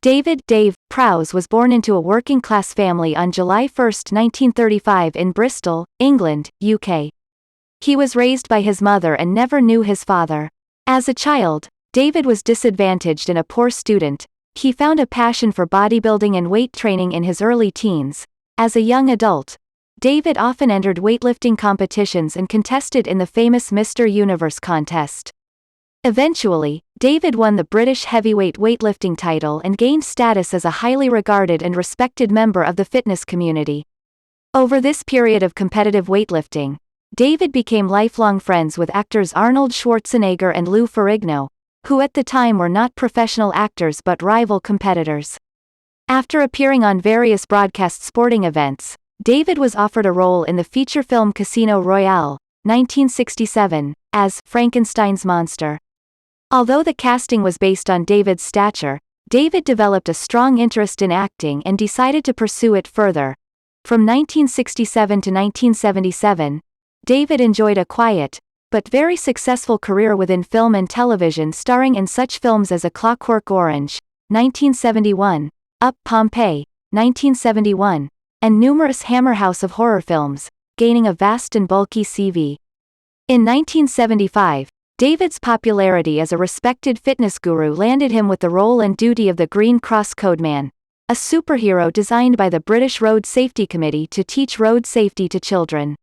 David Dave Prowse was born into a working-class family on July 1, 1935 in Bristol, England, UK. He was raised by his mother and never knew his father. As a child, David was disadvantaged and a poor student. He found a passion for bodybuilding and weight training in his early teens. As a young adult, David often entered weightlifting competitions and contested in the famous Mr. Universe contest. Eventually, David won the British heavyweight weightlifting title and gained status as a highly regarded and respected member of the fitness community. Over this period of competitive weightlifting, David became lifelong friends with actors Arnold Schwarzenegger and Lou Ferrigno, who at the time were not professional actors but rival competitors. After appearing on various broadcast sporting events, David was offered a role in the feature film Casino Royale, 1967, as Frankenstein's monster. Although the casting was based on David's stature, David developed a strong interest in acting and decided to pursue it further. From 1967 to 1977, David enjoyed a quiet, but very successful career within film and television, starring in such films as A Clockwork Orange, 1971, Up Pompeii, 1971, and numerous Hammer House of Horror films, gaining a vast and bulky CV. In 1975, David's popularity as a respected fitness guru landed him with the role and duty of the Green Cross Codeman, a superhero designed by the British Road Safety Committee to teach road safety to children.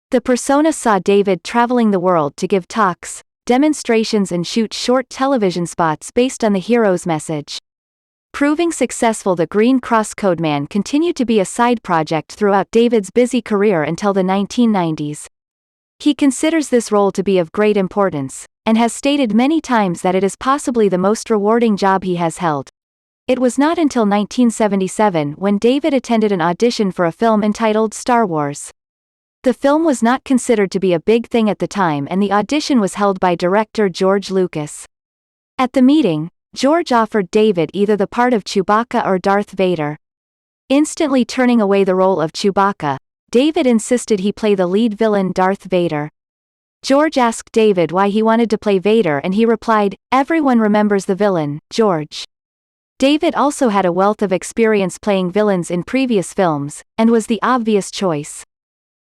The persona saw David traveling the world to give talks, demonstrations and shoot short television spots based on the hero's message. Proving successful, the Green Cross Codeman continued to be a side project throughout David's busy career until the 1990s. He considers this role to be of great importance, and has stated many times that it is possibly the most rewarding job he has held. It was not until 1977 when David attended an audition for a film entitled Star Wars. The film was not considered to be a big thing at the time, and the audition was held by director George Lucas. At the meeting, George offered David either the part of Chewbacca or Darth Vader. Instantly turning away the role of Chewbacca, David insisted he play the lead villain Darth Vader. George asked David why he wanted to play Vader, and he replied, "Everyone remembers the villain, George." David also had a wealth of experience playing villains in previous films, and was the obvious choice.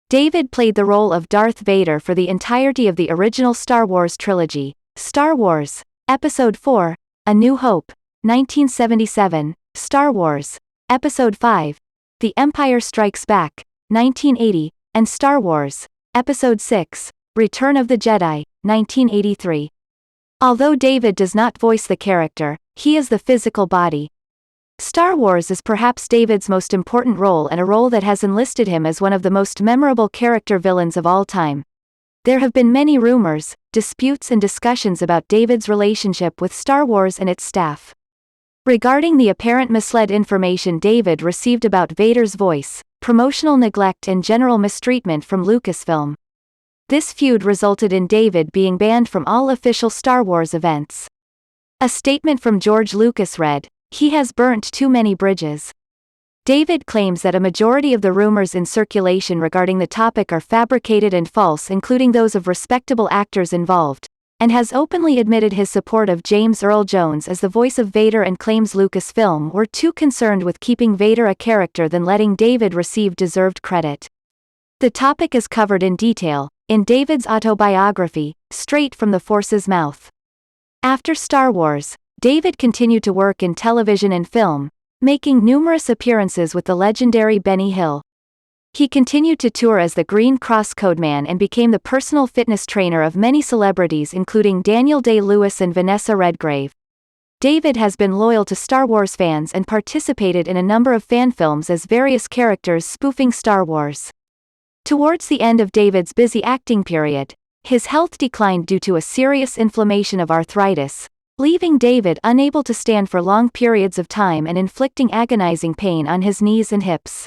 David played the role of Darth Vader for the entirety of the original Star Wars trilogy, Star Wars, Episode 4, A New Hope, 1977, Star Wars, Episode 5, The Empire Strikes Back, 1980, and Star Wars, Episode 6, Return of the Jedi, 1983. Although David does not voice the character, he is the physical body. Star Wars is perhaps David's most important role, and a role that has enlisted him as one of the most memorable character villains of all time. There have been many rumors, disputes and discussions about David's relationship with Star Wars and its staff. Regarding the apparent misled information David received about Vader's voice, promotional neglect and general mistreatment from Lucasfilm. This feud resulted in David being banned from all official Star Wars events. A statement from George Lucas read, "He has burnt too many bridges." David claims that a majority of the rumors in circulation regarding the topic are fabricated and false, including those of respectable actors involved, and has openly admitted his support of James Earl Jones as the voice of Vader, and claims Lucasfilm were too concerned with keeping Vader a character than letting David receive deserved credit. The topic is covered in detail in David's autobiography, Straight from the Force's Mouth. After Star Wars, David continued to work in television and film, making numerous appearances with the legendary Benny Hill. He continued to tour as the Green Cross Codeman and became the personal fitness trainer of many celebrities, including Daniel Day-Lewis and Vanessa Redgrave. David has been loyal to Star Wars fans and participated in a number of fan films as various characters spoofing Star Wars. Towards the end of David's busy acting period, his health declined due to a serious inflammation of arthritis, leaving David unable to stand for long periods of time and inflicting agonizing pain on his knees and hips.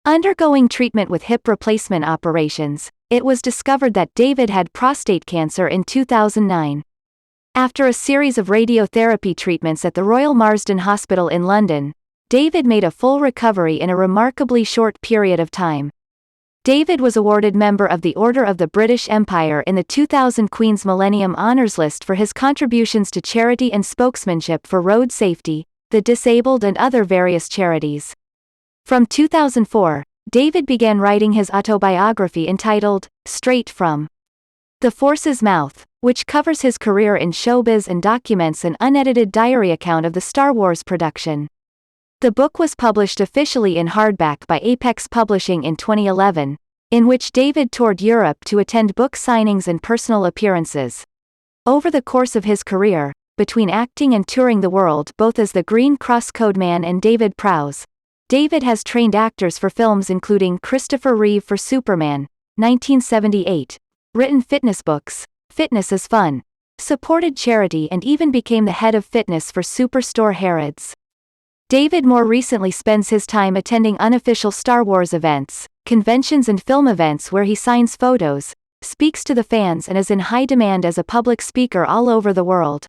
Undergoing treatment with hip replacement operations, it was discovered that David had prostate cancer in 2009. After a series of radiotherapy treatments at the Royal Marsden Hospital in London, David made a full recovery in a remarkably short period of time. David was awarded Member of the Order of the British Empire in the 2000 Queen's Millennium Honours List for his contributions to charity and spokesmanship for road safety. the disabled and other various charities. From 2004, David began writing his autobiography entitled, Straight From the Force's Mouth, which covers his career in showbiz and documents an unedited diary account of the Star Wars production. The book was published officially in hardback by Apex Publishing in 2011, in which David toured Europe to attend book signings and personal appearances. Over the course of his career, between acting and touring the world both as the Green Cross Code Man and David Prowse, David has trained actors for films including Christopher Reeve for Superman, 1978, written fitness books, Fitness is Fun, supported charity and even became the head of fitness for Superstore Harrods. David more recently spends his time attending unofficial Star Wars events, conventions and film events where he signs photos, speaks to the fans and is in high demand as a public speaker all over the world.